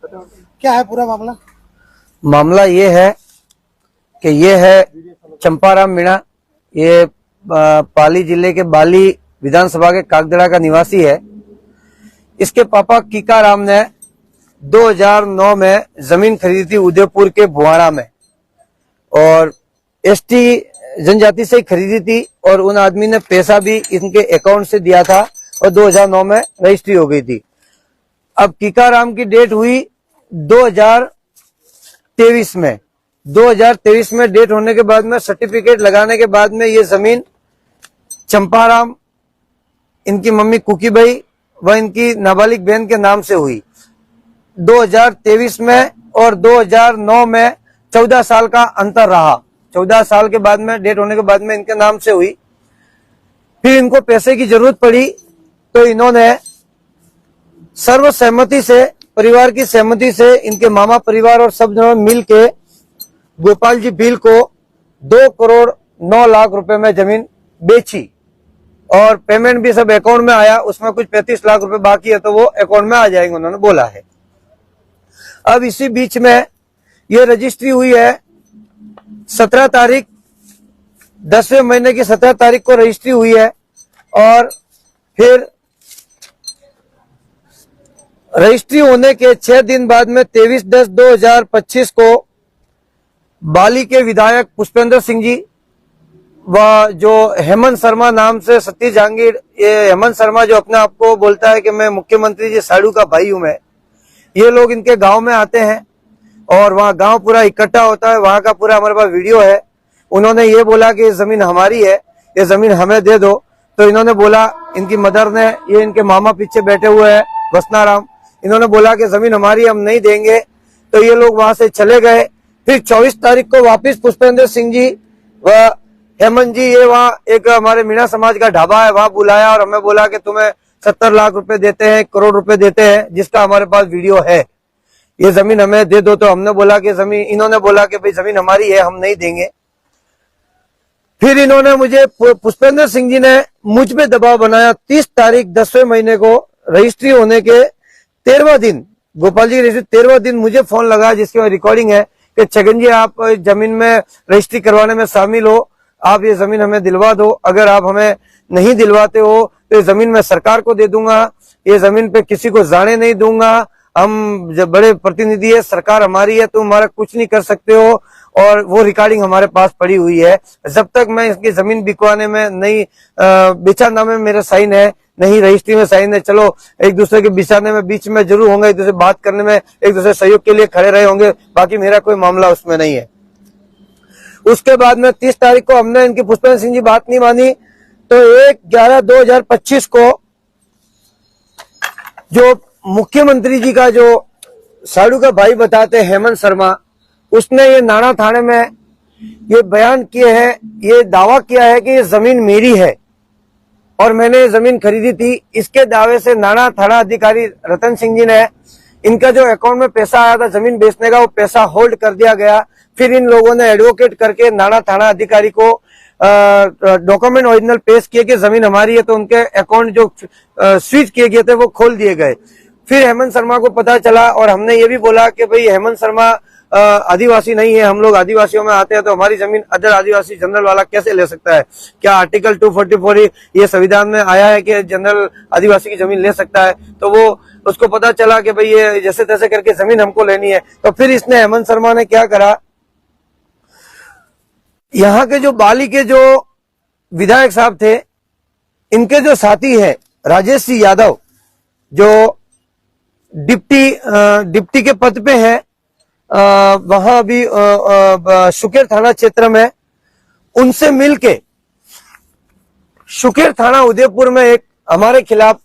क्या है पूरा मामला? मामला ये है कि ये है चंपाराम मीणा, ये पाली जिले के बाली विधानसभा के कागदड़ा का निवासी है। इसके पापा कीकाराम ने 2009 में जमीन खरीदी थी उदयपुर के बुहाड़ा में, और एसटी जनजाति से खरीदी थी, और उन आदमी ने पैसा भी इनके अकाउंट से दिया था और 2009 में रजिस्ट्री हो गई थी। अब कीकाराम की डेट हुई 2023 में। 2023 में डेट होने के बाद में सर्टिफिकेट लगाने के बाद में ये जमीन चंपाराम, इनकी मम्मी कुकीबाई व इनकी नाबालिग बहन के नाम से हुई 2023 में, और 2009 में 14 साल का अंतर रहा। 14 साल के बाद में डेट होने के बाद में इनके नाम से हुई। फिर इनको पैसे की जरूरत पड़ी तो इन्होंने सर्वसहमति से, परिवार की सहमति से, इनके मामा परिवार और सब जनों मिल के गोपाल जी भील को 2 करोड़ 9 लाख रुपए में जमीन बेची, और पेमेंट भी सब अकाउंट में आया। उसमें कुछ 35 लाख रुपए बाकी है तो वो अकाउंट में आ जाएंगे, उन्होंने बोला है। अब इसी बीच में ये रजिस्ट्री हुई है 17 तारीख 10वें महीने की 17 तारीख को रजिस्ट्री हुई है, और फिर रजिस्ट्री होने के 6 दिन बाद में 23/10/2025 को बाली के विधायक पुष्पेंद्र सिंह जी व जो हेमंत शर्मा नाम से सतीश जहांगीर, ये हेमंत शर्मा जो अपने आप को बोलता है कि मैं मुख्यमंत्री जी साड़ू का भाई हूं मैं, ये लोग इनके गांव में आते हैं और वहां गांव पूरा इकट्ठा होता है। वहां का पूरा हमारे पास वीडियो है। उन्होंने ये बोला कि ये जमीन हमारी है, ये जमीन हमें दे दो। तो इन्होंने बोला, इनकी मदर ने, ये इनके मामा पीछे बैठे हुए हैं वसनाराम, इन्होंने बोला कि जमीन हमारी, हम नहीं देंगे। तो ये लोग वहां से चले गए। फिर 24 तारीख को वापस पुष्पेंद्र सिंह जी व हेमंत जी, ये वहाँ एक हमारे मीणा समाज का ढाबा है, वहां बुलाया और हमें बोला कि तुम्हें 70 लाख रुपए देते हैं, 1 करोड़ रुपए देते हैं, जिसका हमारे पास वीडियो है, ये जमीन हमें दे दो। तो हमने बोला कि जमीन, इन्होंने बोला कि भाई जमीन हमारी है, हम नहीं देंगे। फिर इन्होंने मुझे, पुष्पेंद्र सिंह जी ने मुझ पे दबाव बनाया। 30 तारीख 10वें महीने को रजिस्ट्री होने के 13वां दिन, गोपाल जी रजिस्ट्री 13वां दिन मुझे फोन लगा, जिसकी रिकॉर्डिंग है, कि छगन जी आप जमीन में रजिस्ट्री करवाने में शामिल हो, आप ये जमीन हमें दिलवा दो। अगर आप हमें नहीं दिलवाते हो तो ये जमीन मैं सरकार को दे दूंगा, ये जमीन पे किसी को जाने नहीं दूंगा, हम जब बड़े प्रतिनिधि है, सरकार हमारी है, तुम हमारा कुछ नहीं कर सकते हो। और वो रिकॉर्डिंग हमारे पास पड़ी हुई है। जब तक मैं इसकी जमीन बिकवाने में नहीं, बेचानामे में मेरा साइन है, नहीं रजिस्ट्री में साइन है, चलो एक दूसरे के बिछाने में बीच में जरूर होंगे, एक दूसरे बात करने में एक दूसरे सहयोग के लिए खड़े रहे होंगे, बाकी मेरा कोई मामला उसमें नहीं है। उसके बाद में 30 तारीख को हमने इनकी पुष्पेंद्र सिंह जी बात नहीं मानी, तो 1/11/2025 को जो मुख्यमंत्री जी का जो साड़ू का भाई बताते हेमंत शर्मा, उसने ये नाना थाने में ये बयान किए हैं, ये दावा किया है कि ये जमीन मेरी है और मैंने ये जमीन खरीदी थी। इसके दावे से नाना थाना अधिकारी रतन सिंह जी ने, इनका जो अकाउंट में पैसा आया था जमीन बेचने का, वो पैसा होल्ड कर दिया गया। फिर इन लोगों ने एडवोकेट करके नाना थाना अधिकारी को डॉक्यूमेंट ओरिजिनल पेश किए कि जमीन हमारी है, तो उनके अकाउंट जो स्विच किए गए थे वो खोल दिए गए। फिर हेमंत शर्मा को पता चला, और हमने ये भी बोला कि भाई हेमंत शर्मा आदिवासी नहीं है, हम लोग आदिवासियों में आते हैं, तो हमारी जमीन अदर आदिवासी जनरल वाला कैसे ले सकता है? क्या आर्टिकल 244 ये संविधान में आया है कि जनरल आदिवासी की जमीन ले सकता है? तो वो उसको पता चला कि भाई ये जैसे तैसे करके जमीन हमको लेनी है। तो फिर इसने, हेमंत शर्मा ने क्या करा, यहाँ के जो बाली के जो विधायक साहब थे, इनके जो साथी है राजेश सिंह यादव, जो डिप्टी के पद पे है, वहां भी शुकेर थाना क्षेत्र में, उनसे मिलके शुकेर थाना उदयपुर में एक हमारे खिलाफ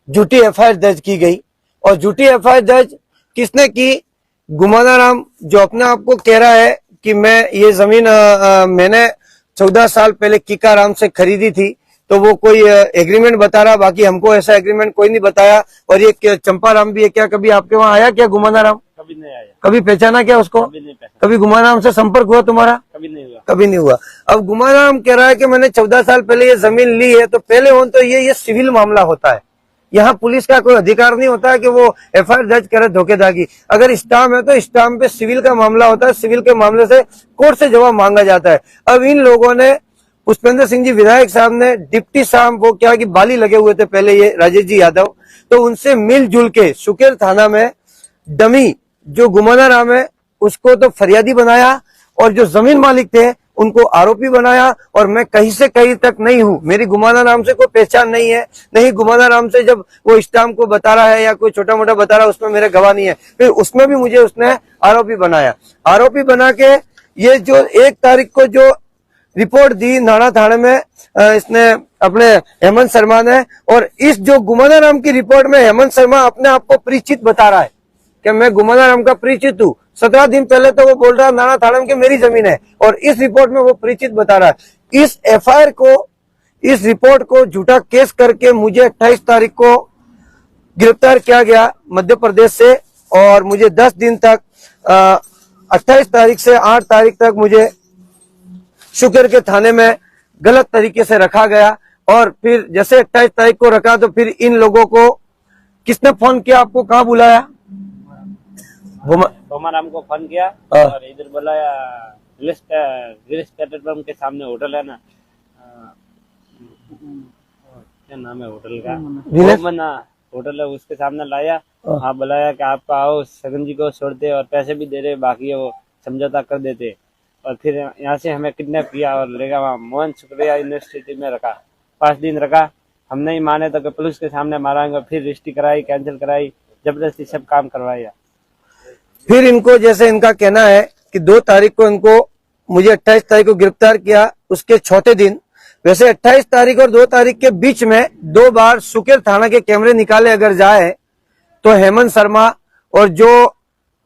झूठी एफआईआर दर्ज की गई। और झूठी एफआईआर दर्ज किसने की? गुमानाराम, जो अपने आप को कह रहा है कि मैं ये जमीन मैंने 14 साल पहले कीकाराम से खरीदी थी, तो वो कोई एग्रीमेंट बता रहा, बाकी हमको ऐसा एग्रीमेंट कोई नहीं बताया। और ये चंपाराम भी है क्या? कभी आपके वहाँ आया क्या गुमानाराम? कभी नहीं आया। कभी पहचाना क्या उसको? कभी गुमानाराम से संपर्क हुआ तुम्हारा? कभी नहीं हुआ। कभी नहीं हुआ। अब गुमानाराम कह रहा है कि मैंने 14 साल पहले ये जमीन ली है, तो पहले हो तो ये सिविल मामला होता है, यहाँ पुलिस का कोई अधिकार नहीं होता है कि वो एफआईआर दर्ज करे धोखेधारी। अगर स्टाम्प है तो स्टाम्प पे सिविल का मामला होता है, सिविल के मामले से कोर्ट से जवाब मांगा जाता है। अब इन लोगों ने, पुष्पेंद्र सिंह जी विधायक साहब ने डिप्टी साहब वो क्या कि बाली लगे हुए थे पहले ये राजेश जी यादव, तो उनसे मिलजुल के सुकेर थाना में डमी जो गुमाना राम है उसको तो फरियादी बनाया और जो जमीन मालिक थे उनको आरोपी बनाया। और मैं कहीं से कहीं तक नहीं हूं, मेरी गुमाना राम से कोई पहचान नहीं है, नहीं गुमाना राम से जब वो स्टाम्प को बता रहा है या कोई छोटा मोटा बता रहा है उसमें मेरे गवाह नहीं है। फिर उसमें भी मुझे उसने आरोपी बनाया। आरोपी बना के ये जो 1 तारीख को जो रिपोर्ट दी नाना थाने में इसने अपने हेमंत शर्मा ने, और इस जो गुमाना राम की रिपोर्ट में हेमंत शर्मा अपने आप को परिचित बता रहा है कि मैं गुमाना राम का परिचित हूँ। 17 दिन पहले तो वो बोल रहा है नाना थाना की मेरी जमीन है, और इस रिपोर्ट में वो परिचित बता रहा है। इस एफआईआर को, इस रिपोर्ट को झूठा केस करके मुझे 28 तारीख को गिरफ्तार किया गया मध्य प्रदेश से, और मुझे 10 दिन तक 28 तारीख से 8 तारीख तक मुझे शुक्र के थाने में गलत तरीके से रखा गया। और फिर जैसे 28 तारीख को रखा तो फिर इन लोगों को किसने फोन किया, आपको कहाँ बुलाया? भोमाराम को फोन किया और इधर बुलाया, गिरीश पेट्रोल पंप के सामने होटल है ना, क्या नाम है होटल का, भोमना होटल है, उसके सामने लाया। वहाँ बुलाया कि आप आओ, सगन जी को छोड़ते और पैसे भी दे रहे, बाकी वो समझौता कर देते। और फिर यहाँ से हमें किडनैप किया और लेगा वहाँ मोहन शुक्रिया यूनिवर्सिटी में रखा, 5 दिन रखा। हम नहीं माने तो पुलिस के सामने मारांगे, फिर रजिस्ट्री कराई, कैंसिल कराई, जबरदस्ती सब काम करवाया। फिर इनको, जैसे इनका कहना है कि 2 तारीख को इनको, मुझे 28 तारीख को गिरफ्तार किया, उसके चौथे दिन, वैसे 28 तारीख और 2 तारीख के बीच में 2 बार सुकेर थाना के कैमरे निकाले अगर जाए तो हेमंत शर्मा और जो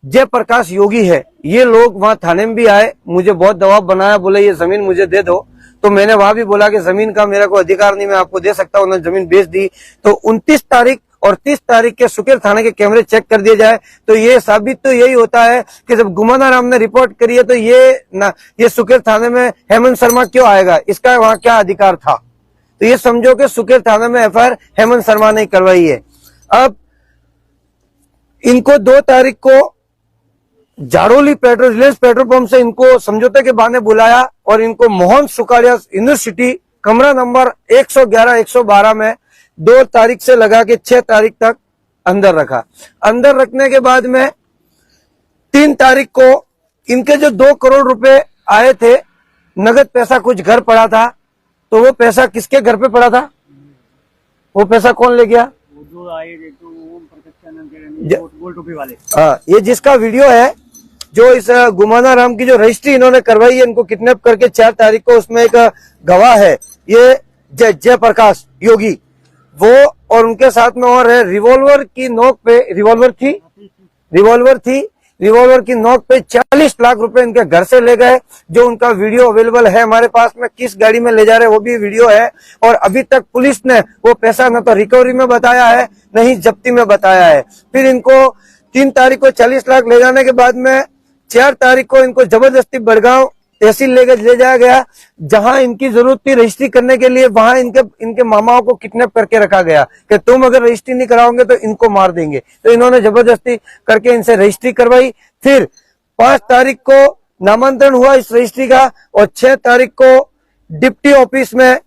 जयप्रकाश योगी है ये लोग वहां थाने में भी आए, मुझे बहुत दबाव बनाया, बोले ये जमीन मुझे दे दो। तो मैंने वहां भी बोला कि जमीन का मेरा कोई अधिकार नहीं, मैं आपको दे सकता हूं। उन्होंने जमीन बेच दी। तो 29 तारीख और 30 तारीख के सुकेर थाने के कैमरे चेक कर दिए जाए तो ये साबित तो यही होता है कि जब गुमाना राम ने रिपोर्ट करी है तो ये सुकेर थाने में हेमंत शर्मा क्यों आएगा, इसका वहां क्या अधिकार था? तो ये समझो कि सुकेर थाने में एफआईआर हेमंत शर्मा ने करवाई है। अब इनको 2 तारीख को जाड़ोली रिलायंस पेट्रोल पंप से इनको समझौते के बहाने बुलाया और इनको मोहन सुकाड़िया यूनिवर्सिटी कमरा नंबर 111 112 में 2 तारीख से लगा के 6 तारीख तक अंदर रखा। अंदर रखने के बाद में 3 तारीख को इनके जो 2 करोड़ रुपए आए थे नगद पैसा, कुछ घर पड़ा था, तो वो पैसा किसके घर पे पड़ा था? वो पैसा कौन ले गया? जो आए तो गोल टोपी वाले। ये जिसका वीडियो है, जो इस गुमाना राम की जो रजिस्ट्री इन्होंने करवाई है, इनको किडनैप करके 4 तारीख को, उसमें एक गवाह है ये जयप्रकाश योगी, वो और उनके साथ में और है। रिवॉल्वर की नोक पे, रिवॉल्वर की नोक पे 40 लाख रुपए इनके घर से ले गए, जो उनका वीडियो अवेलेबल है हमारे पास में, किस गाड़ी में ले जा रहे वो भी वीडियो है। और अभी तक पुलिस ने वो पैसा न तो रिकवरी में बताया है न ही जब्ती में बताया है। फिर इनको 3 तारीख को 40 लाख ले जाने के बाद में 4 तारीख को इनको जबरदस्ती बड़गांव तहसील ले जाया गया, जहां इनकी जरूरत थी रजिस्ट्री करने के लिए। वहां इनके मामाओं को किडनैप करके रखा गया कि तुम अगर रजिस्ट्री नहीं कराओगे तो इनको मार देंगे। तो इन्होंने जबरदस्ती करके इनसे रजिस्ट्री करवाई। फिर 5 तारीख को नामांतरण हुआ इस रजिस्ट्री का, और 6 तारीख को डिप्टी ऑफिस में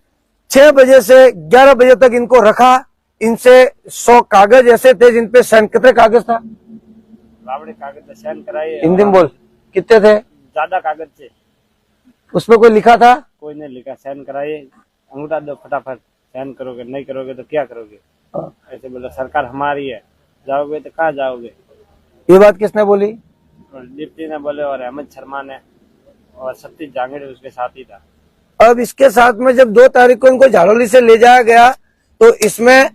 6 बजे से 11 बजे तक इनको रखा। इनसे 100 कागज ऐसे थे जिनपे साइन, कितने कागज था? कागज साइन कराए। हिंदी में बोल, कितने थे? ज्यादा कागज थे। उसमें कोई लिखा था? कोई नहीं लिखा। साइन कराइए, अंगूठा दो फटाफट, साइन करोगे, नहीं करोगे तो क्या करोगे? ऐसे बोला सरकार हमारी है, जाओगे तो कहाँ जाओगे? ये बात किसने बोली? डिप्टी ने बोले और हेमंत शर्मा ने, और सतीश जांगड़े उसके साथ ही था। अब इसके साथ में जब 2 तारीख को इनको झाड़ोली से ले जाया गया तो इसमें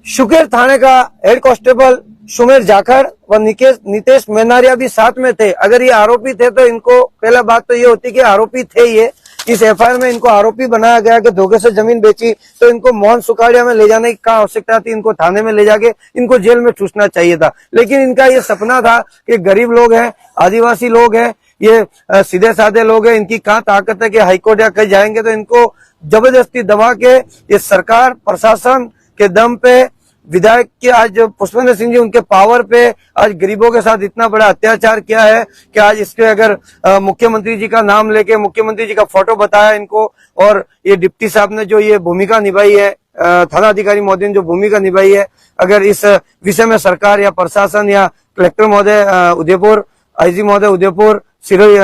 शुकेर थाने का हेड कांस्टेबल सुमेर जाखड़ व नितेश मेनारिया भी साथ में थे। अगर ये आरोपी थे तो इनको, पहला बात तो ये होती कि आरोपी थे ये, इस एफआईआर में इनको आरोपी बनाया गया कि धोखे से जमीन बेची, तो इनको मोहन सुकाड़िया में ले जाने की क्या आवश्यकता थी? इनको थाने में ले जाके इनको जेल में ठूसना चाहिए था। लेकिन इनका ये सपना था कि गरीब लोग हैं, आदिवासी लोग हैं, ये सीधे साधे लोग हैं, इनकी कहाँ ताकत है कि हाईकोर्ट या कहीं जाएंगे, तो इनको जबरदस्ती दबा के ये सरकार प्रशासन के दम पे विधायक के आज पुष्पेंद्र सिंह जी उनके पावर पे आज गरीबों के साथ इतना बड़ा अत्याचार किया है कि आज इसके अगर मुख्यमंत्री जी का नाम लेके मुख्यमंत्री जी का फोटो बताया इनको, और ये डिप्टी साहब ने जो ये भूमिका निभाई है, थाना अधिकारी महोदय ने जो भूमिका निभाई है, अगर इस विषय में सरकार या प्रशासन या कलेक्टर महोदय उदयपुर, आईजी महोदय उदयपुर, सिरोही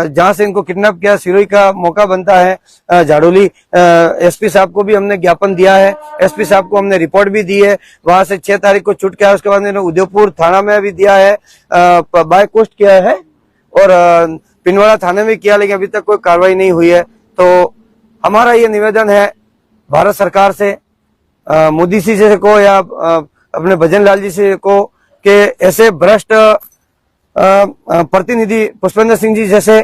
जहां से इनको किडनैप किया सिरोही का मौका बनता है झाड़ोली, एसपी साहब को भी हमने ज्ञापन दिया है, एसपी साहब को हमने रिपोर्ट भी दी है, वहां से 6 तारीख को छूट किया, उसके बाद मैंने उदयपुर थाना में भी दिया है, बाय पोस्ट किया है और पिंडवाड़ा थाने में किया, लेकिन अभी तक कोई कार्रवाई नहीं हुई है। तो हमारा ये निवेदन है भारत सरकार से, मोदी जी से को या अपने भजन लाल जी से को, कि ऐसे भ्रष्ट प्रतिनिधि पुष्पेंद्र सिंह जी जैसे ये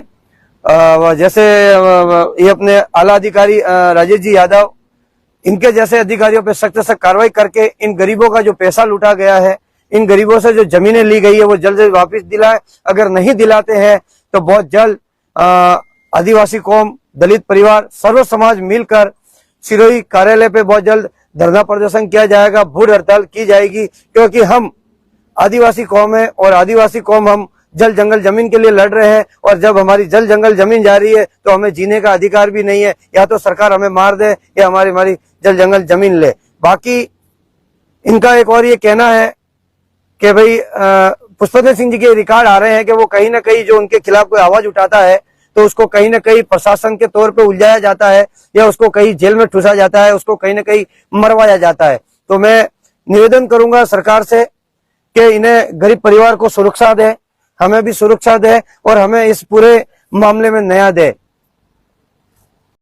अपने आला अधिकारी राजेश जी यादव, इनके जैसे अधिकारियों पे सख्त से कार्रवाई करके इन गरीबों का जो पैसा लूटा गया है, इन गरीबों से जो जमीनें ली गई है वो जल्द से जल्द वापस दिलाए। अगर नहीं दिलाते हैं तो बहुत जल्द आदिवासी कौम, दलित परिवार, सर्व समाज मिलकर सिरोही कार्यालय पे बहुत जल्द धरना प्रदर्शन किया जाएगा, भूख हड़ताल की जाएगी, क्योंकि हम आदिवासी कौम है और आदिवासी कौम हम जल जंगल जमीन के लिए लड़ रहे हैं, और जब हमारी जल जंगल जमीन जा रही है तो हमें जीने का अधिकार भी नहीं है, या तो सरकार हमें मार दे या हमारी जल जंगल जमीन ले। बाकी इनका एक और ये कहना है कि भाई पुष्पेंद्र सिंह जी के रिकॉर्ड आ रहे हैं कि वो कहीं ना कहीं जो उनके खिलाफ कोई आवाज उठाता है तो उसको कहीं ना कहीं प्रशासन के तौर पे उलझाया जाता है, या उसको कहीं जेल में ठूसा जाता है, उसको कहीं ना कहीं मरवाया जाता है। तो मैं निवेदन करूंगा सरकार से कि इन्हें गरीब परिवार को सुरक्षा दे, हमें भी सुरक्षा दे और हमें इस पूरे मामले में न्याय दे।